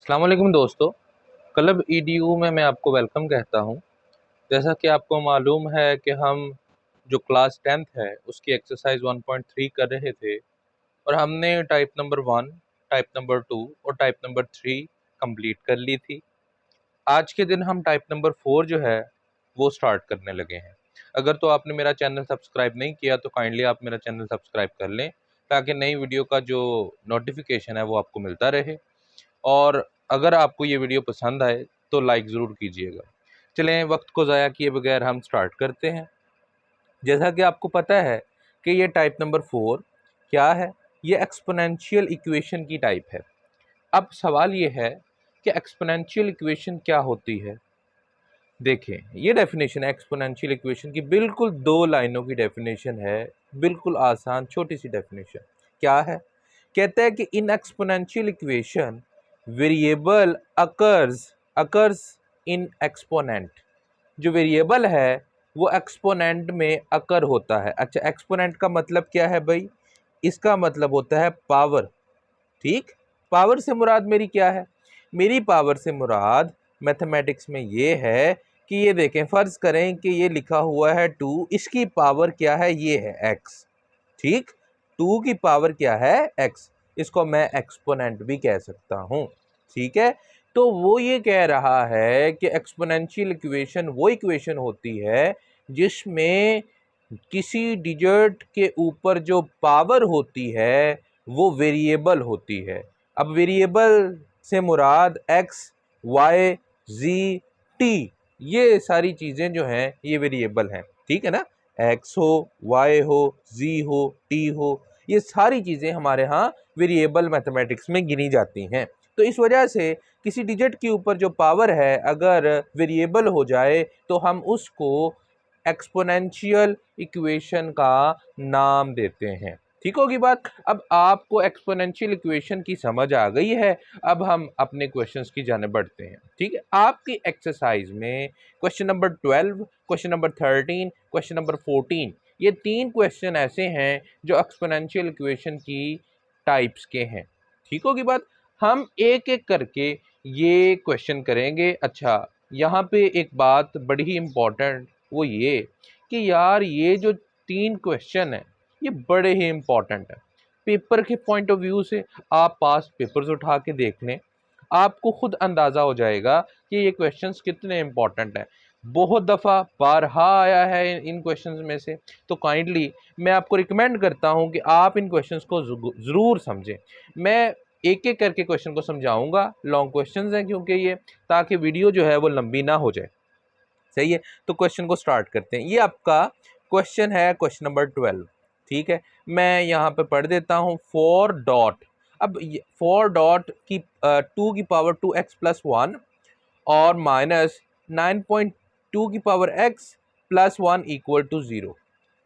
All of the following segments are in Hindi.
अस्सलाम वालेकुम दोस्तों। क्लब ईडीयू में मैं आपको वेलकम कहता हूं। जैसा कि आपको मालूम है कि हम जो क्लास 10th है उसकी एक्सरसाइज 1.3 कर रहे थे और हमने टाइप नंबर 1, टाइप नंबर 2 और टाइप नंबर 3 कंप्लीट कर ली थी। आज के दिन हम टाइप नंबर 4 जो है वो स्टार्ट करने लगे हैं। अगर तो आपने मेरा चैनल सब्सक्राइब नहीं किया तो काइंडली आप मेरा चैनल सब्सक्राइब कर लें ताकि नई वीडियो का जो नोटिफिकेशन है वो आपको मिलता रहे। और अगर आपको ये वीडियो पसंद आए तो लाइक ज़रूर कीजिएगा। चलें वक्त को ज़ाया किए बगैर हम स्टार्ट करते हैं। जैसा कि आपको पता है कि ये टाइप नंबर 4 क्या है, ये एक्सपोनेंशियल इक्वेशन की टाइप है। अब सवाल ये है कि एक्सपोनेंशियल इक्वेशन क्या होती है। देखें, ये डेफिनेशन है एक्सपोनेंशियल इक्वेशन की, बिल्कुल 2 लाइनों की डेफिनेशन है, बिल्कुल आसान छोटी सी डेफिनेशन। क्या है? कहता है कि in exponential equation variable occurs in exponent. जो वेरिएबल है वो एक्सपोनेंट में अकर होता है। अच्छा, एक्सपोनेंट का मतलब क्या है भाई? इसका मतलब होता है पावर। ठीक, पावर से मुराद मेरी क्या है? मेरी पावर से मुराद मैथमेटिक्स में ये है कि ये देखें, फर्ज करें कि ये लिखा हुआ है 2, इसकी पावर क्या है? ये है x। ठीक, 2 की पावर क्या है? x। इसको मैं एक्सपोनेंट भी कह सकता हूं। ठीक है, तो वो ये कह रहा है कि एक्सपोनेंशियल इक्वेशन वो इक्वेशन होती है जिसमें किसी डिजिट के ऊपर जो पावर होती है वो वेरिएबल होती है। अब वेरिएबल से मुराद एक्स, वाई, जी, टी, ये सारी चीज़ें जो हैं ये वेरिएबल हैं। ठीक है ना? एक्स हो, वाई हो, जी हो, टी हो, ये सारी चीज़ें हमारे यहाँ वेरिएबल मैथमेटिक्स में गिनी जाती हैं। तो इस वजह से किसी डिजिट के ऊपर जो पावर है अगर वेरिएबल हो जाए तो हम उसको एक्सपोनेंशियल इक्वेशन का नाम देते हैं। ठीक होगी बात? अब आपको एक्सपोनेंशियल इक्वेशन की समझ आ गई है। अब हम अपने क्वेश्चंस की जाने बढ़ते हैं। ठीक है, आपकी एक्सरसाइज में question number 12, question number 13, question number 14, ये 3 क्वेश्चन ऐसे हैं जो एक्सपोनेंशियल इक्वेशन की टाइप्स के हैं। ठीक होगी बात? हम एक एक करके ये क्वेश्चन करेंगे। अच्छा, यहाँ पे एक बात बड़ी ही इम्पोर्टेंट, वो ये कि यार ये जो 3 क्वेश्चन है ये बड़े ही इम्पोर्टेंट है। पेपर के पॉइंट ऑफ व्यू से आप पास पेपर्स उठा के देख लें, आपको खुद अंदाज़ा हो जाएगा कि ये क्वेश्चंस कितने इम्पोर्टेंट हैं। बहुत दफ़ा बारहा आया है इन क्वेश्चंस में से। तो काइंडली मैं आपको रिकमेंड करता हूं कि आप इन क्वेश्चंस को ज़रूर समझें। मैं एक एक करके क्वेश्चन को समझाऊंगा, लॉन्ग क्वेश्चंस हैं क्योंकि ये, ताकि वीडियो जो है वो लंबी ना हो जाए। सही है, तो क्वेश्चन को स्टार्ट करते हैं। ये आपका क्वेश्चन है क्वेश्चन नंबर 12। ठीक है, मैं यहाँ पे पढ़ देता हूँ। 4 डॉट, अब 4 डॉट की 2 की पावर 2x+1 और माइनस 9.2 की power x plus 1 equal to 0,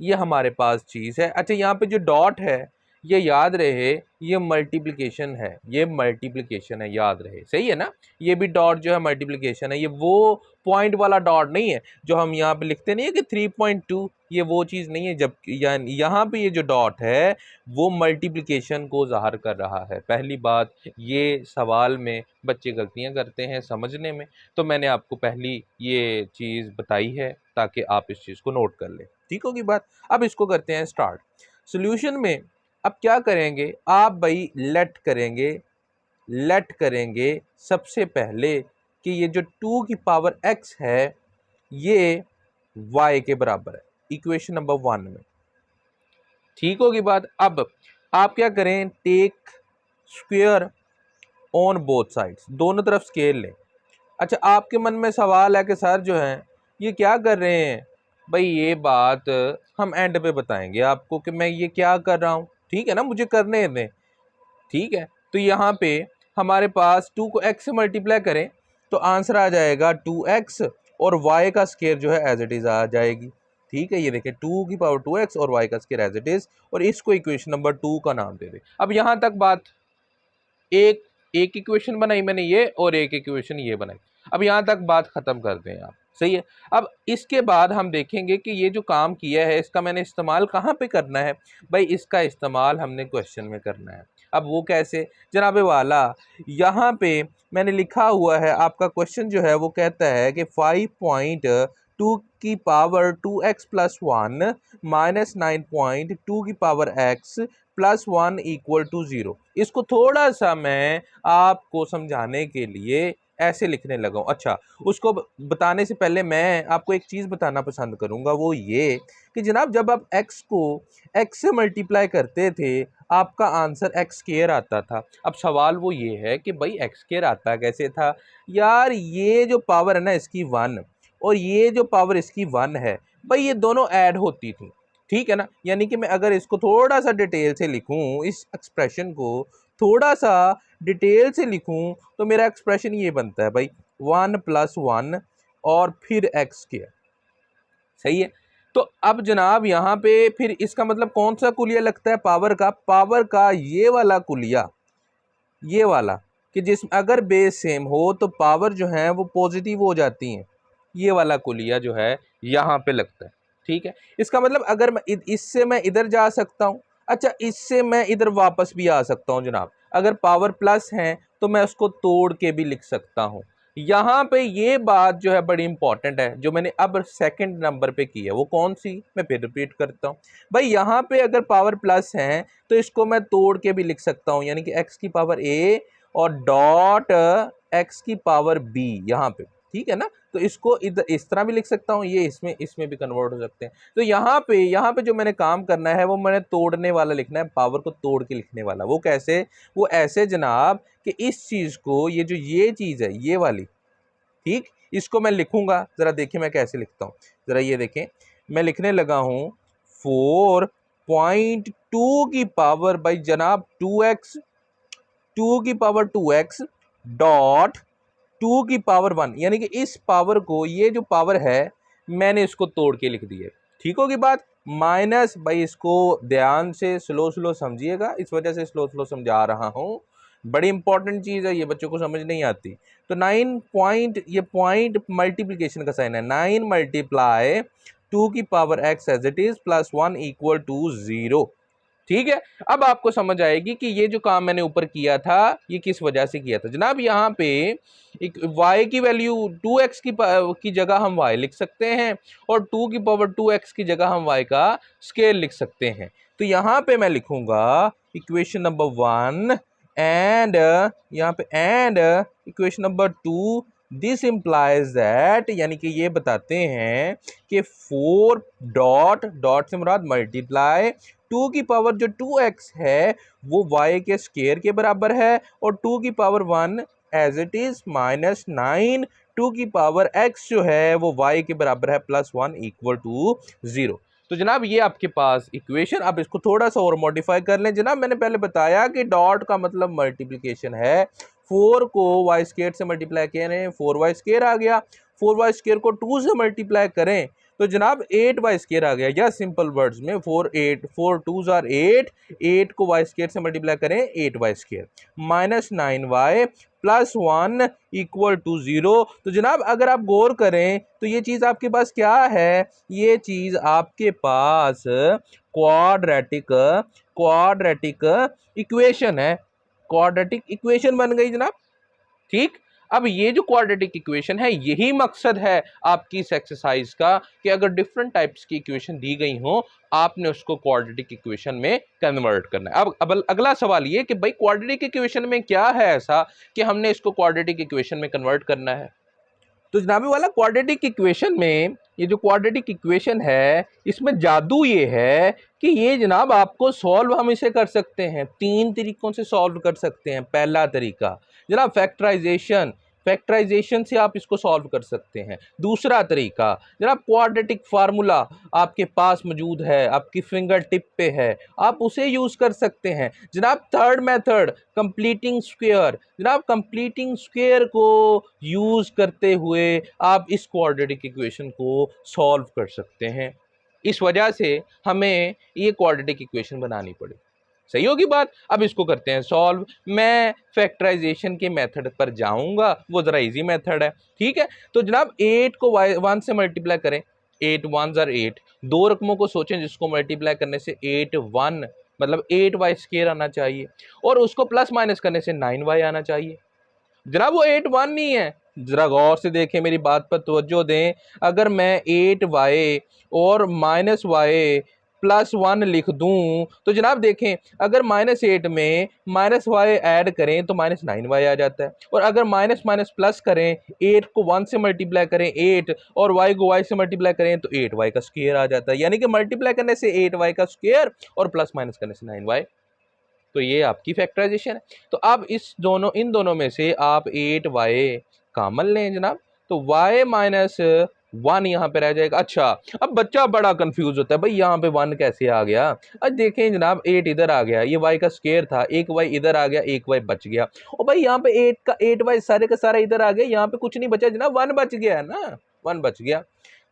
ये हमारे पास चीज़ है। अच्छा, यहाँ पे जो डॉट है ये याद रहे, ये मल्टीप्लिकेशन है, ये मल्टीप्लिकेशन है, याद रहे। सही है ना? ये भी डॉट जो है मल्टीप्लिकेशन है, ये वो पॉइंट वाला डॉट नहीं है जो हम यहाँ पे लिखते नहीं है कि 3.2, ये वो चीज़ नहीं है। जब यहाँ पे ये जो डॉट है वो मल्टीप्लिकेशन को ज़ाहिर कर रहा है। पहली बात, ये सवाल में बच्चे गलतियाँ करते हैं समझने में, तो मैंने आपको पहली ये चीज़ बताई है ताकि आप इस चीज़ को नोट कर लें। ठीक होगी बात? अब इसको करते हैं स्टार्ट। सॉल्यूशन में अब क्या करेंगे आप भाई? लेट करेंगे सबसे पहले कि ये जो 2 की पावर x है ये y के बराबर है इक्वेशन नंबर 1 में। ठीक होगी बात? अब आप क्या करें? Take square on both sides, दोनों तरफ स्केल लें। अच्छा, आपके मन में सवाल है कि सर जो है ये क्या कर रहे हैं भाई? ये बात हम एंड पे बताएंगे आपको कि मैं ये क्या कर रहा हूँ। ठीक है ना, मुझे करने दें। ठीक है, तो यहाँ पे हमारे पास 2 को x से मल्टीप्लाई करें तो आंसर आ जाएगा 2x और y का स्केयर जो है एज इट इज़ आ जाएगी। ठीक है, ये देखें 2 की पावर 2x और y का स्केयर एज इट इज़, और इसको इक्वेशन नंबर 2 का नाम दे दें। अब यहाँ तक बात, एक एक इक्वेशन बनाई मैंने ये और एक इक्वेशन ये बनाई। अब यहाँ तक बात ख़त्म कर दें आप। सही है, अब इसके बाद हम देखेंगे कि ये जो काम किया है इसका मैंने इस्तेमाल कहाँ पे करना है भाई? इसका इस्तेमाल हमने क्वेश्चन में करना है। अब वो कैसे जनाब वाला, यहाँ पे मैंने लिखा हुआ है, आपका क्वेश्चन जो है वो कहता है कि 5.2 की पावर 2x प्लस 1 माइनस 9.2 की power x plus 1 equal to 0। इसको थोड़ा सा मैं आपको समझाने के लिए ऐसे लिखने लगा हूँ। अच्छा, उसको बताने से पहले मैं आपको एक चीज़ बताना पसंद करूँगा, वो ये कि जनाब जब आप x को x से मल्टीप्लाई करते थे आपका आंसर एक्स स्क्वायर आता था। अब सवाल वो ये है कि भाई एक्स स्क्वायर आता कैसे था यार, ये जो पावर है ना इसकी 1 और ये जो पावर इसकी 1 है भाई, ये दोनों ऐड होती थी, ठीक है ना। यानी कि मैं अगर इसको थोड़ा सा डिटेल से लिखूं, इस एक्सप्रेशन को थोड़ा सा डिटेल से लिखूं, तो मेरा एक्सप्रेशन ये बनता है भाई 1 प्लस 1 और फिर एक्स स्क्वायर, सही है। तो अब जनाब यहाँ पे फिर इसका मतलब कौन सा कुलिया लगता है पावर का ये वाला कुलिया, ये वाला कि जिसमें अगर बेस सेम हो तो पावर जो है वो पॉजिटिव हो जाती हैं, ये वाला कुलिया जो है यहाँ पे लगता है, ठीक है। इसका मतलब अगर मैं इससे मैं इधर जा सकता हूँ, अच्छा इससे मैं इधर वापस भी आ सकता हूँ जनाब। अगर पावर प्लस है तो मैं उसको तोड़ के भी लिख सकता हूँ। यहाँ पे ये बात जो है बड़ी इंपॉर्टेंट है, जो मैंने अब सेकंड नंबर पे की है, वो कौन सी, मैं फिर रिपीट करता हूँ भाई। यहाँ पे अगर पावर प्लस है तो इसको मैं तोड़ के भी लिख सकता हूँ, यानी कि x की पावर a और डॉट x की पावर b यहाँ पे, ठीक है ना। तो इसको इधर इस तरह भी लिख सकता हूँ, ये इसमें इसमें भी कन्वर्ट हो सकते हैं। तो यहाँ पे जो मैंने काम करना है वो मैंने तोड़ने वाला लिखना है, पावर को तोड़ के लिखने वाला। वो कैसे, वो ऐसे जनाब कि इस चीज़ को, ये जो ये चीज़ है ये वाली, ठीक, इसको मैं लिखूंगा, ज़रा देखिए मैं कैसे लिखता हूँ, ज़रा ये देखें, मैं लिखने लगा हूँ 4.2 की पावर भाई जनाब 2x, 2 की पावर 2x डॉट 2 की पावर 1, यानी कि इस पावर को, ये जो पावर है मैंने इसको तोड़ के लिख दिया, ठीक होगी बात। माइनस भाई, इसको ध्यान से स्लो स्लो समझिएगा, इस वजह से स्लो स्लो समझा रहा हूँ, बड़ी इंपॉर्टेंट चीज़ है ये, बच्चों को समझ नहीं आती। तो 9 पॉइंट, ये पॉइंट मल्टीप्लिकेशन का साइन है, 9 मल्टीप्लाई 2 की power x as it is plus 1 equal to 0, ठीक है। अब आपको समझ आएगी कि ये जो काम मैंने ऊपर किया था ये किस वजह से किया था जनाब। यहाँ पे एक y की वैल्यू 2x की जगह हम y लिख सकते हैं और 2 की पावर 2x की जगह हम y का स्केल लिख सकते हैं। तो यहाँ पे मैं लिखूंगा इक्वेशन नंबर 1 एंड यहाँ पे and equation number 2, this implies that, यानी कि ये बताते हैं कि 4 डॉट डॉट से मुराद मल्टीप्लाई 2 की पावर जो 2x है वो y के स्क्वायर के बराबर है और 2 की power 1 as it is minus 9 2 की पावर x जो है वो y के बराबर है प्लस 1 इक्वल टू 0। तो जनाब ये आपके पास इक्वेशन, अब इसको थोड़ा सा और मॉडिफाई कर लें जनाब। मैंने पहले बताया कि डॉट का मतलब मल्टीप्लिकेशन है, 4 को y स्क्वायर से मल्टीप्लाई करें 4y स्क्वायर आ गया, 4y स्क्वायर को 2 से मल्टीप्लाई करें तो जनाब 8y स्क्वायर आ गया, या सिंपल वर्ड्स में 4 2s आर 8, 8 को y स्क्वायर से मल्टीप्लाई करें 8y square minus 9y plus 1 equal to 0। तो जनाब अगर आप गौर करें तो ये चीज़ आपके पास क्या है, ये चीज़ आपके पास क्वाड्रेटिक क्वाड्रेटिक इक्वेशन है, क्वाड्रेटिक इक्वेशन बन गई जनाब, ठीक। अब ये जो क्वाड्रेटिक इक्वेशन है यही मकसद है आपकी इस एक्सरसाइज का कि अगर डिफरेंट टाइप्स की इक्वेशन दी गई हो आपने उसको क्वाड्रेटिक इक्वेशन में कन्वर्ट करना है। अब अगला सवाल ये कि भाई क्वाड्रेटिक इक्वेशन में क्या है ऐसा कि हमने इसको क्वाड्रेटिक इक्वेशन में कन्वर्ट करना है। तो जनाबी वाला क्वाड्रेटिक इक्वेशन में, ये जो क्वाड्रेटिक इक्वेशन है इसमें जादू ये है कि ये जनाब आपको सॉल्व हम इसे कर सकते हैं, 3 तरीकों से सॉल्व कर सकते हैं। पहला तरीका जनाब फैक्टराइजेशन, फैक्टराइजेशन से आप इसको सॉल्व कर सकते हैं। दूसरा तरीका जनाब क्वाड्रेटिक फार्मूला आपके पास मौजूद है, आपकी फिंगर टिप पे है, आप उसे यूज़ कर सकते हैं। जनाब थर्ड मेथड कंप्लीटिंग स्क्वायर, जनाब कंप्लीटिंग स्क्वायर को यूज़ करते हुए आप इस क्वाड्रेटिक इक्वेशन को सॉल्व कर सकते हैं। इस वजह से हमें ये क्वाड्रेटिक इक्वेशन बनानी पड़ी, सही होगी बात। अब इसको करते हैं सॉल्व। मैं फैक्टराइजेशन के मेथड पर जाऊंगा, वो ज़रा इजी मेथड है, ठीक है। तो जनाब 8 को 1 से मल्टीप्लाई करें, 8 1s आर 8, दो रकमों को सोचें जिसको मल्टीप्लाई करने से 8 1 मतलब 8y² आना चाहिए, और उसको प्लस माइनस करने से 9y आना चाहिए। जनाब वो 8 1 नहीं है, जरा गौर से देखें, मेरी बात पर तवज्जो दें। अगर मैं 8y और -y +1 लिख दूं तो जनाब देखें, अगर -8 में -y ऐड करें तो -9y आ जाता है, और अगर माइनस माइनस प्लस करें, 8 को 1 से मल्टीप्लाई करें 8 और y को y से मल्टीप्लाई करें तो 8y का स्क्वायर आ जाता है। यानी कि मल्टीप्लाई करने से 8y का स्क्वायर और प्लस माइनस करने से 9y। तो ये आपकी फैक्टराइजेशन है। तो अब इन दोनों में से आप 8y कॉमन लें जनाब, तो y -1 यहाँ पे रह जाएगा। अच्छा, अब बच्चा बड़ा कंफ्यूज होता है, भाई यहाँ पे 1 कैसे आ गया। अब देखें जनाब, 8 इधर आ गया, ये y का स्क्वायर था, एक y इधर आ गया, एक y बच गया, और भाई यहाँ पे 8y सारे का सारा इधर आ गया, यहाँ पे कुछ नहीं बचा जनाब, 1 बच गया है ना, 1 बच गया।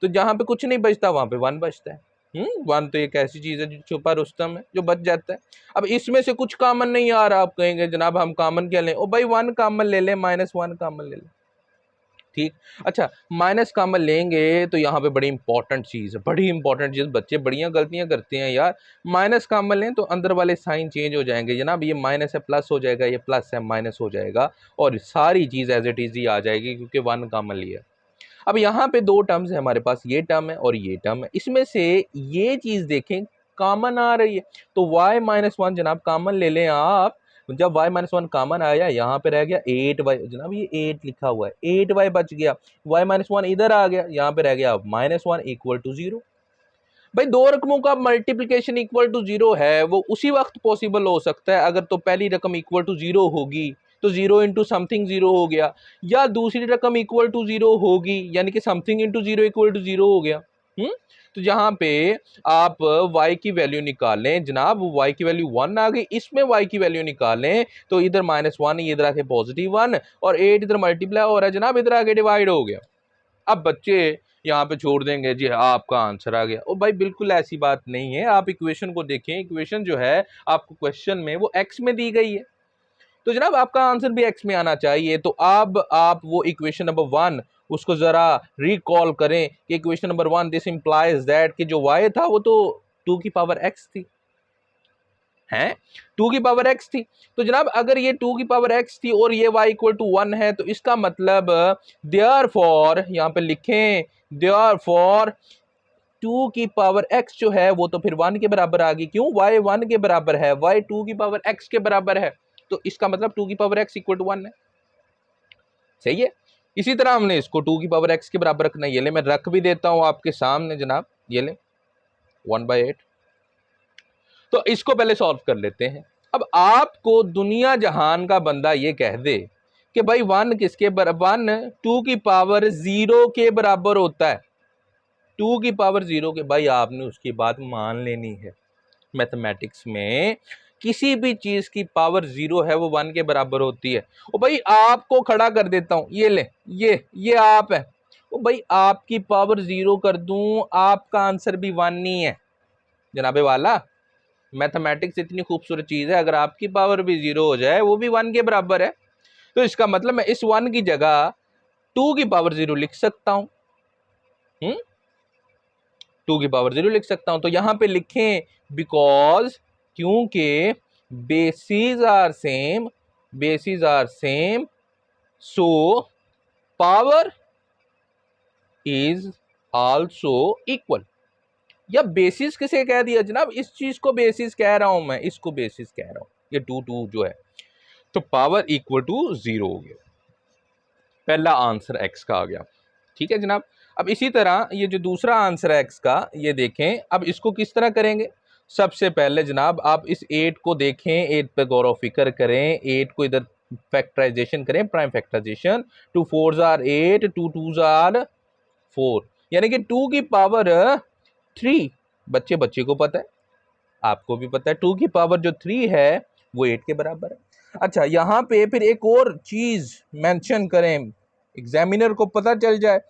तो जहाँ पे कुछ नहीं बचता वहां पे 1 बचता है। 1 तो एक ऐसी चीज है जो छुपा रुस्तम है, जो बच जाता है। अब इसमें से कुछ कॉमन नहीं आ रहा, आप कहेंगे जनाब हम कॉमन क्या लें, ओ भाई 1 कॉमन ले लें, -1 कॉमन ले लें, ठीक। अच्छा, माइनस कॉमन लेंगे तो यहाँ पे बड़ी इंपॉर्टेंट चीज है, बड़ी इंपॉर्टेंट चीज, बच्चे बढ़िया गलतियां करते हैं यार। माइनस कॉमन लें तो अंदर वाले साइन चेंज हो जाएंगे जनाब, ये माइनस है प्लस हो जाएगा, ये प्लस है माइनस हो जाएगा, और सारी चीज एज इट इज ही आ जाएगी क्योंकि 1 कॉमन लिया। अब यहाँ पे दो टर्म्स है हमारे पास, ये टर्म है और ये टर्म है, इसमें से ये चीज देखें कॉमन आ रही है, तो y-1 जनाब कॉमन ले लें आप। जब y-1 कॉमन आया, यहाँ पे रह गया 8y, जनाब ये 8 लिखा हुआ है, 8y बच गया, y-1 इधर आ गया, यहाँ पे रह गया -1 = 0। भाई दो रकमों का मल्टीप्लिकेशन इक्वल टू 0 है, वो उसी वक्त पॉसिबल हो सकता है अगर तो पहली रकम इक्वल टू 0 होगी तो 0 इंटू समथिंग 0 हो गया, या दूसरी रकम इक्वल टू 0 होगी यानी कि समथिंग इंटू 0 इक्वल टू 0 हो गया। तो जहां पे आप y की वैल्यू निकालें जनाब, y की वैल्यू 1 आ गई, इसमें y की वैल्यू निकालें तो इधर -1 इधर आके +1 और 8 इधर मल्टीप्लाई हो रहा है जनाब, इधर आके डिवाइड हो गया। अब बच्चे यहाँ पे छोड़ देंगे जी आपका आंसर आ गया, ओ भाई बिल्कुल ऐसी बात नहीं है। आप इक्वेशन को देखें, इक्वेशन जो है आपको क्वेश्चन में वो x में दी गई है, तो जनाब आपका आंसर भी x में आना चाहिए। तो अब आप वो इक्वेशन नंबर 1 उसको जरा रिकॉल करें कि equation number 1 this implies that कि जो y था वो तो 2 की पावर x थी, है 2 की पावर x थी। तो जनाब अगर ये 2 की पावर x थी और ये y = 1 है, तो इसका मतलब देयरफॉर, यहाँ पे लिखें देयरफॉर 2 की पावर x जो है वो तो फिर 1 के बराबर आ गई। क्यों? y 1 के बराबर है, y 2 की पावर x के बराबर है, तो इसका मतलब 2 की पावर x = 1 है। सही है। इसी तरह हमने इसको 2 की पावर x के बराबर रखना है, ये ले मैं रख भी देता हूं आपके सामने जनाब, ये ले 1/8। तो इसको पहले सॉल्व कर लेते हैं। अब आपको दुनिया जहान का बंदा ये कह दे कि भाई 1 किसके बराबर, 1 2 की पावर 0 के बराबर होता है, 2 की पावर 0 के, भाई आपने उसकी बात मान लेनी है। मैथमेटिक्स में किसी भी चीज की पावर 0 है वो 1 के बराबर होती है। ओ भाई आपको खड़ा कर देता हूं, ये ले, ये आप है, ओ भाई आपकी पावर 0 कर दूं, आपका आंसर भी 1 नहीं है जनाबे वाला। मैथमेटिक्स इतनी खूबसूरत चीज है, अगर आपकी पावर भी 0 हो जाए वो भी 1 के बराबर है, तो इसका मतलब मैं इस 1 की जगह 2 की पावर 0 लिख सकता हूं। 2 की पावर 0 लिख सकता हूं। तो यहां पे लिखें बिकॉज, क्योंकि basis are same so power is also equal. या बेसिस किसे कह दिया जनाब, इस चीज को बेसिस कह रहा हूं मैं, इसको बेसिस कह रहा हूं, ये 2 जो है, तो पावर इक्वल टू 0 हो गया, पहला आंसर x का आ गया। ठीक है जनाब। अब इसी तरह ये जो दूसरा आंसर है x का, ये देखें, अब इसको किस तरह करेंगे। सबसे पहले जनाब आप इस 8 को देखें, 8 पे गौर व फिक्र करें, 8 को इधर फैक्टराइजेशन करें, prime factorisation, 2 4s are 8, 2 2s are 4, यानी कि 2 की पावर 3, बच्चे को पता है, आपको भी पता है, 2 की पावर जो 3 है वो 8 के बराबर है। अच्छा, यहाँ पे फिर एक और चीज मेंशन करें, एग्जामिनर को पता चल जाए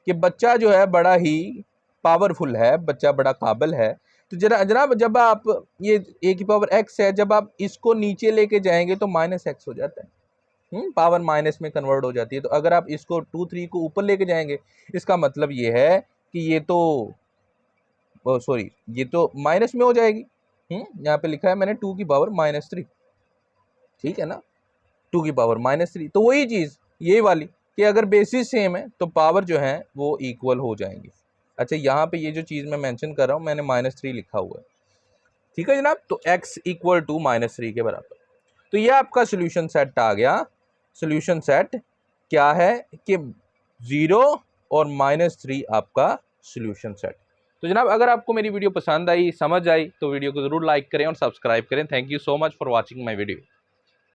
कि बच्चा जो है बड़ा ही पावरफुल है, बच्चा बड़ा काबिल है, तो जनाब जब आप ये a की पावर x है, जब आप इसको नीचे लेके जाएंगे तो -x हो जाता है, पावर माइनस में कन्वर्ट हो जाती है। तो अगर आप इसको 2 3 को ऊपर लेके जाएंगे, इसका मतलब ये है कि ये तो सॉरी, ये तो माइनस में हो जाएगी, यहाँ पे लिखा है मैंने 2 की पावर -3, ठीक है ना, 2 की पावर -3। तो वही चीज़ ये वाली कि अगर बेसिस सेम है तो पावर जो है वो इक्वल हो जाएंगी। अच्छा, यहाँ पे ये जो चीज़ मैं मेंशन कर रहा हूँ मैंने -3 लिखा हुआ है, ठीक है जनाब। तो x इक्वल टू -3 के बराबर। तो ये आपका सोल्यूशन सेट आ गया। सोल्यूशन सेट क्या है कि 0 और -3 आपका सोल्यूशन सेट। तो जनाब अगर आपको मेरी वीडियो पसंद आई, समझ आई, तो वीडियो को ज़रूर लाइक करें और सब्सक्राइब करें। Thank you so much for watching my video.